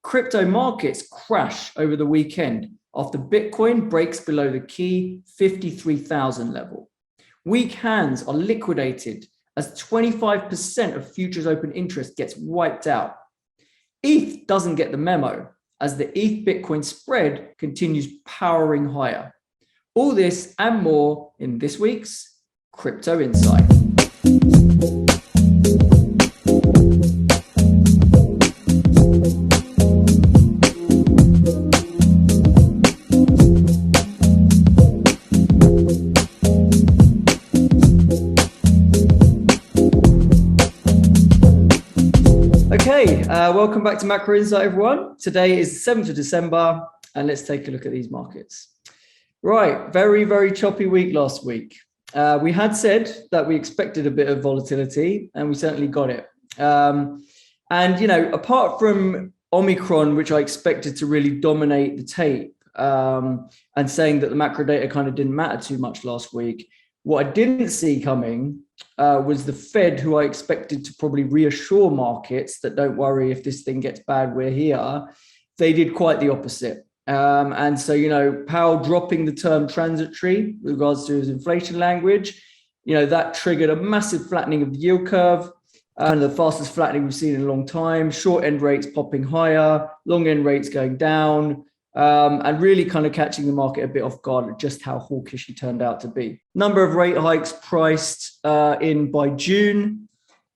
crypto markets crash over the weekend after Bitcoin breaks below the key 53,000 level. Weak hands are liquidated as 25% of futures open interest gets wiped out. ETH doesn't get the memo as the ETH Bitcoin spread continues powering higher. All this and more in this week's Crypto Insight. Welcome back to Macro Insight, everyone. Today is the 7th of December, and let's take a look at these markets. Right, very, very choppy week last week. We had said that we expected a bit of volatility, and we certainly got it. And, apart from Omicron, which I expected to really dominate the tape, and saying that the macro data kind of didn't matter too much last week, what I didn't see coming was the Fed, who I expected to probably reassure markets that don't worry, if this thing gets bad, we're here. They did quite the opposite. And so, Powell dropping the term transitory with regards to his inflation language, that triggered a massive flattening of the yield curve, and the fastest flattening we've seen in a long time. Short end rates popping higher, long end rates going down. And really kind of catching the market a bit off guard at just how hawkish he turned out to be. Number of rate hikes priced in by June.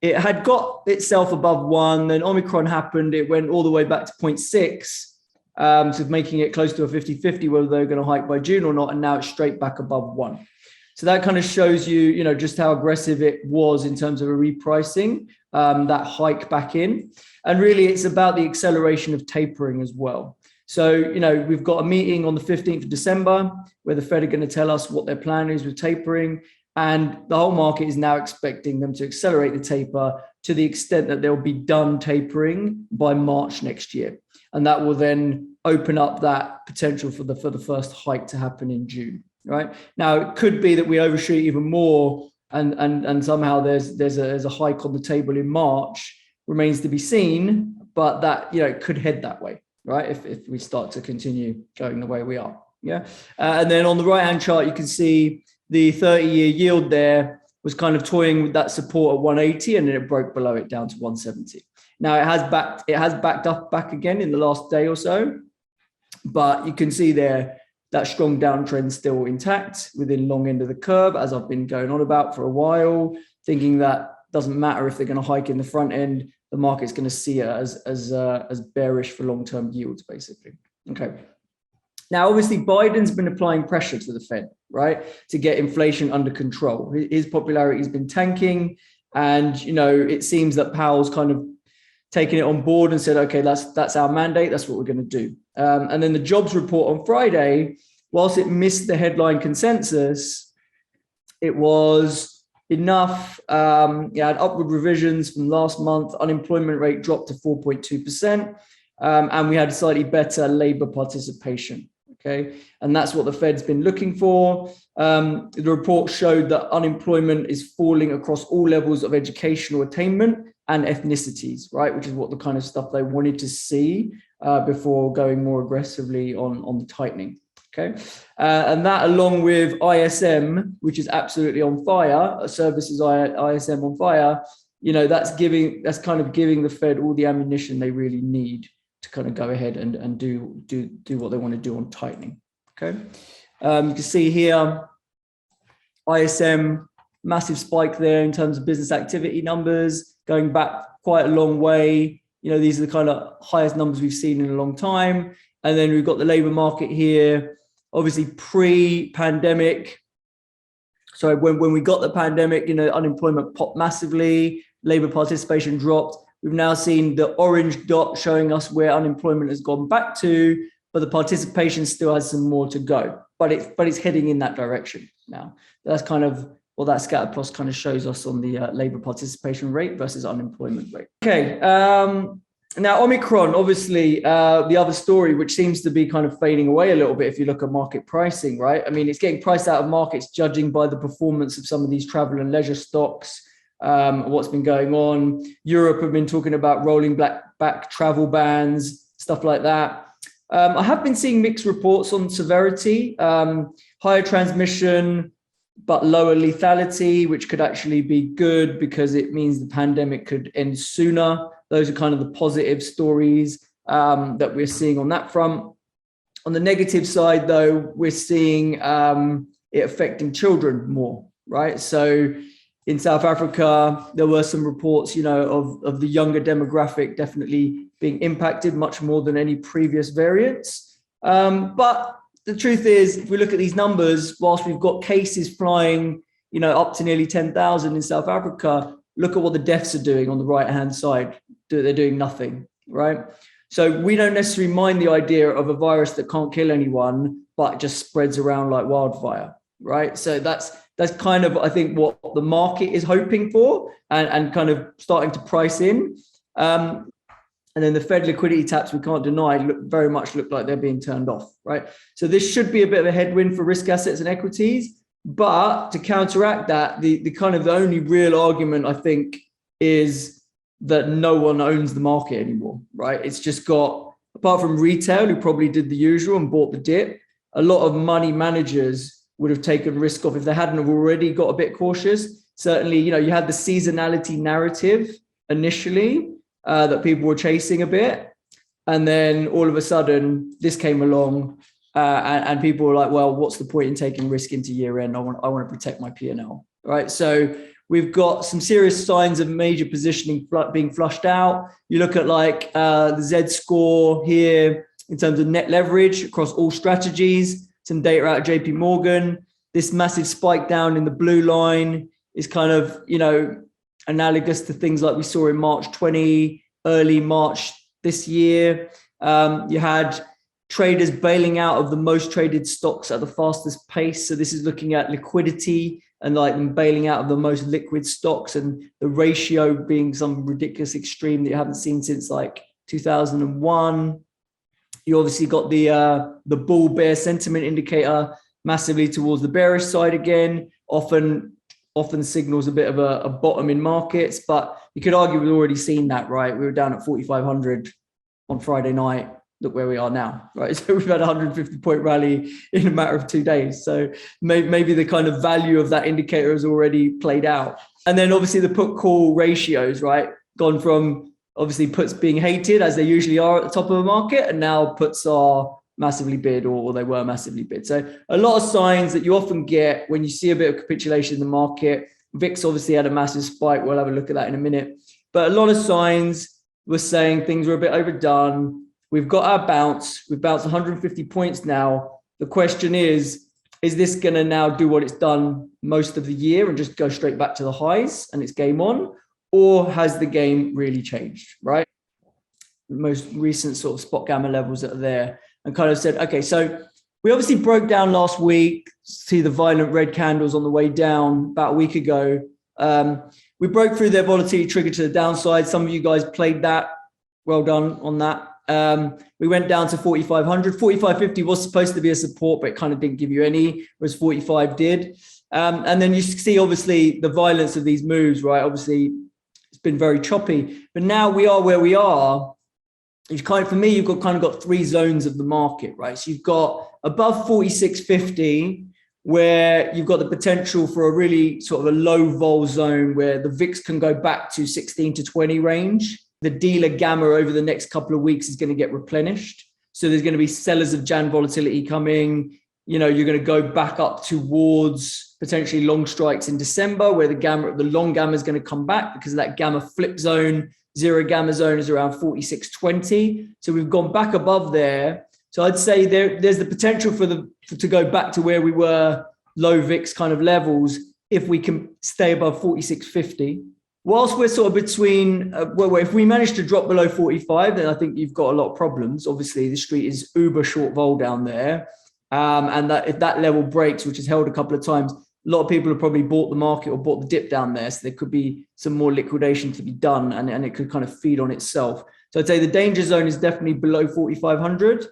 It had got itself above 1, then Omicron happened, it went all the way back to 0.6, so making it close to a 50-50 whether they're going to hike by June or not, and now it's straight back above 1. So that kind of shows you, just how aggressive it was in terms of a repricing, that hike back in. And really it's about the acceleration of tapering as well. So, we've got a meeting on the 15th of December where the Fed are going to tell us what their plan is with tapering. And the whole market is now expecting them to accelerate the taper to the extent that they'll be done tapering by March next year. And that will then open up that potential for the first hike to happen in June, right? Now, it could be that we overshoot even more and somehow there's a hike on the table in March, remains to be seen, but that, could head that way. Right, if we start to continue going the way we are, yeah. And then on the right-hand chart, you can see the 30-year yield there was kind of toying with that support at 180, and then it broke below it down to 170. Now it has backed up back again in the last day or so, but you can see there that strong downtrend still intact within long end of the curve, as I've been going on about for a while, thinking that doesn't matter if they're going to hike in the front end. The market's going to see it as bearish for long-term yields, basically. Okay. Now, obviously, Biden's been applying pressure to the Fed, right, to get inflation under control. His popularity has been tanking, and it seems that Powell's kind of taken it on board and said, okay, that's our mandate. That's what we're going to do. And then the jobs report on Friday, whilst it missed the headline consensus, it was enough. Had upward revisions from last month. Unemployment rate dropped to 4.2%, and we had a slightly better labor participation. Okay, and that's what the Fed's been looking for. The report showed that unemployment is falling across all levels of educational attainment and ethnicities, right, which is what the kind of stuff they wanted to see before going more aggressively on the tightening. Okay, and that, along with ISM, which is absolutely on fire, services ISM on fire, that's kind of giving the Fed all the ammunition they really need to kind of go ahead and do what they want to do on tightening. Okay, you can see here ISM, massive spike there in terms of business activity numbers, going back quite a long way. These are the kind of highest numbers we've seen in a long time. And then we've got the labor market here. Obviously, pre-pandemic, so when we got the pandemic, unemployment popped massively, labor participation dropped. We've now seen the orange dot showing us where unemployment has gone back to, but the participation still has some more to go. But it's heading in that direction now. That's kind of what that scatter plot kind of shows us on the labor participation rate versus unemployment rate. Okay. Now, Omicron, obviously, the other story, which seems to be kind of fading away a little bit if you look at market pricing, right? I mean, it's getting priced out of markets judging by the performance of some of these travel and leisure stocks, what's been going on. Europe have been talking about rolling back travel bans. stuff like that. I have been seeing mixed reports on severity, higher transmission, but lower lethality, which could actually be good because it means the pandemic could end sooner. Those are kind of the positive stories that we're seeing on that front. On the negative side, though, we're seeing it affecting children more, right? So in South Africa, there were some reports, of the younger demographic definitely being impacted much more than any previous variants. But the truth is, if we look at these numbers, whilst we've got cases flying, up to nearly 10,000 in South Africa, look at what the deaths are doing on the right-hand side. They're doing nothing, right? So we don't necessarily mind the idea of a virus that can't kill anyone, but just spreads around like wildfire, right? So that's kind of, I think, what the market is hoping for and kind of starting to price in. And then the Fed liquidity taps, we can't deny, very much look like they're being turned off, right? So this should be a bit of a headwind for risk assets and equities. But to counteract that, the kind of the only real argument, I think, is that no one owns the market anymore, right? It's just got, apart from retail, who probably did the usual and bought the dip, a lot of money managers would have taken risk off if they hadn't have already got a bit cautious. Certainly, you had the seasonality narrative initially, that people were chasing a bit. And then all of a sudden this came along and people were like, well, what's the point in taking risk into year end? I want to protect my P&L, right? So we've got some serious signs of major positioning being flushed out. You look at like the Z score here in terms of net leverage across all strategies, some data out of JP Morgan. This massive spike down in the blue line is kind of, analogous to things like we saw in March 20, early March this year. You had traders bailing out of the most traded stocks at the fastest pace. So this is looking at liquidity and like them bailing out of the most liquid stocks, and the ratio being some ridiculous extreme that you haven't seen since like 2001. You obviously got the bull bear sentiment indicator massively towards the bearish side again, often signals a bit of a bottom in markets, but you could argue we've already seen that, right? We were down at 4,500 on Friday night. Look where we are now, right? So we've had a 150-point rally in a matter of 2 days. So maybe the kind of value of that indicator has already played out. And then obviously the put call ratios, right? Gone from obviously puts being hated as they usually are at the top of the market, and now puts are massively bid, or they were massively bid. So a lot of signs that you often get when you see a bit of capitulation in the market. VIX obviously had a massive spike. We'll have a look at that in a minute. But a lot of signs were saying things were a bit overdone. We've got our bounce. We've bounced 150 points now. The question is this going to now do what it's done most of the year and just go straight back to the highs and it's game on? Or has the game really changed, right? The most recent sort of spot gamma levels that are there, and kind of said, okay, so we obviously broke down last week, see the violent red candles on the way down about a week ago. We broke through their volatility trigger to the downside. Some of you guys played that. Well done on that. We went down to 4,500. 4,550 was supposed to be a support, but it kind of didn't give you any, whereas 45 did. And then you see, obviously, the violence of these moves, right? Obviously, it's been very choppy. But now we are where we are. For me, you've got three zones of the market, right? So you've got above 46.50, where you've got the potential for a really sort of a low vol zone where the VIX can go back to 16 to 20 range. The dealer gamma over the next couple of weeks is going to get replenished. So there's going to be sellers of Jan volatility coming. You're going to go back up towards potentially long strikes in December, where the long gamma is going to come back because of that gamma flip zone. Zero gamma zone is around 46.20. So we've gone back above there. So I'd say there's the potential to go back to where we were, low VIX kind of levels, if we can stay above 46.50. Whilst we're sort of between, if we manage to drop below 45, then I think you've got a lot of problems. Obviously, the street is uber short vol down there. And that if that level breaks, which has held a couple of times, a lot of people have probably bought the market or bought the dip down there. So there could be some more liquidation to be done, and it could kind of feed on itself. So I'd say the danger zone is definitely below 4,500,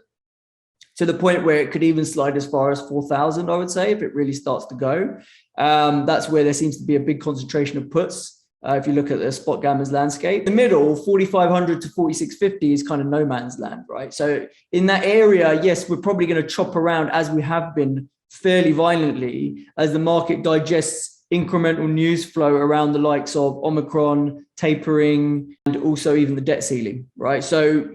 to the point where it could even slide as far as 4,000, I would say, if it really starts to go. That's where there seems to be a big concentration of puts. If you look at the spot gammas landscape, the middle 4,500 to 4,650 is kind of no man's land, right? So in that area, yes, we're probably going to chop around as we have been fairly violently as the market digests incremental news flow around the likes of Omicron, tapering, and also even the debt ceiling, right? So,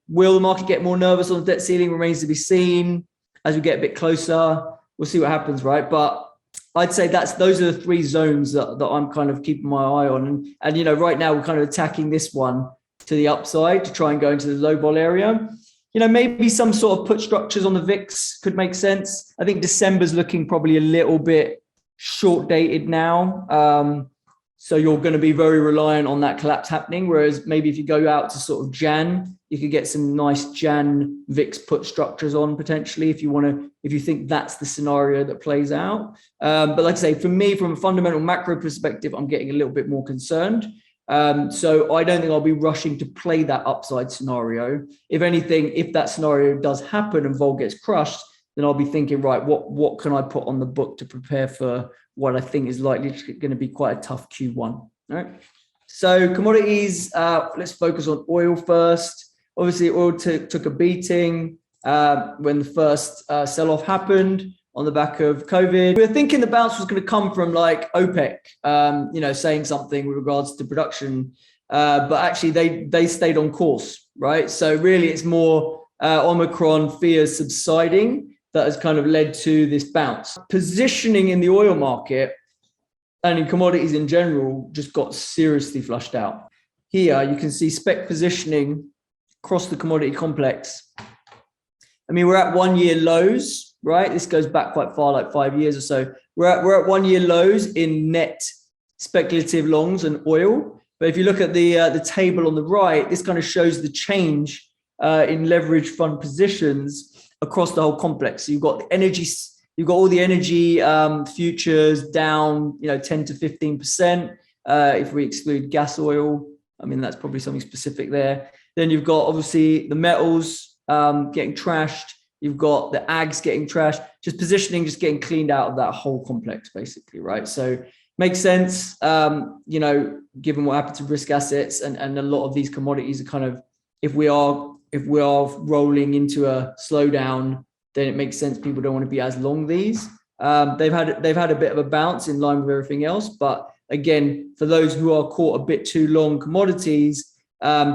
will the market get more nervous on the debt ceiling? Remains to be seen. As we get a bit closer, we'll see what happens, right? But I'd say those are the three zones that I'm kind of keeping my eye on. And right now we're kind of attacking this one to the upside to try and go into the low vol area. Maybe some sort of put structures on the VIX could make sense. I think December's looking probably a little bit short dated now. So you're going to be very reliant on that collapse happening. Whereas maybe if you go out to sort of Jan, you could get some nice Jan VIX put structures on potentially if you think that's the scenario that plays out. But like I say, for me, from a fundamental macro perspective, I'm getting a little bit more concerned. So I don't think I'll be rushing to play that upside scenario. If anything, if that scenario does happen and vol gets crushed, then I'll be thinking, right, what can I put on the book to prepare for what I think is likely going to be quite a tough Q1. All right. So commodities, let's focus on oil first. Obviously, oil took a beating when the first sell-off happened on the back of COVID. We were thinking the bounce was going to come from like OPEC, saying something with regards to production, but actually they stayed on course, right? So really, it's more Omicron fears subsiding that has kind of led to this bounce. Positioning in the oil market and in commodities in general just got seriously flushed out. Here you can see spec positioning across the commodity complex. I mean, we're at 1 year lows, right? This goes back quite far, like 5 years or so. We're at 1 year lows in net speculative longs and oil. But if you look at the table on the right, this kind of shows the change in leverage fund positions across the whole complex. So you've got energy, you've got all the energy futures down, 10 to 15%. If we exclude gas oil, I mean, that's probably something specific there. Then you've got obviously the metals getting trashed. You've got the ags getting trashed, just positioning, just getting cleaned out of that whole complex, basically, right? So makes sense, given what happened to risk assets and a lot of these commodities are kind of, if we are rolling into a slowdown, then it makes sense people don't want to be as long these. They've had a bit of a bounce in line with everything else, but again, for those who are caught a bit too long commodities,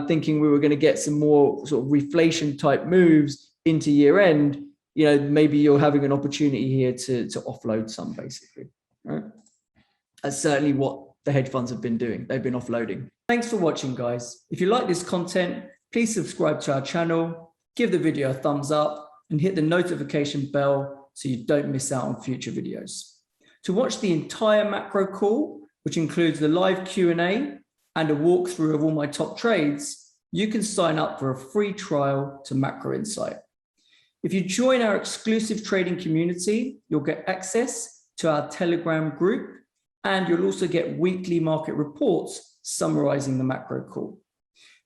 thinking we were going to get some more sort of reflation type moves into year end, maybe you're having an opportunity here to offload some, basically. Right? That's certainly what the hedge funds have been doing. They've been offloading. Thanks for watching, guys. If you like this content, please subscribe to our channel, give the video a thumbs up, and hit the notification bell so you don't miss out on future videos. To watch the entire macro call, which includes the live Q&A and a walkthrough of all my top trades, you can sign up for a free trial to Macro Insight. If you join our exclusive trading community, you'll get access to our Telegram group, and you'll also get weekly market reports summarizing the macro call.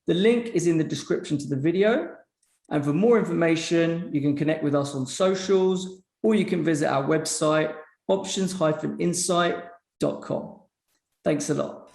The link is in the description to the video. And for more information, you can connect with us on socials, or you can visit our website, options-insight.com. Thanks a lot.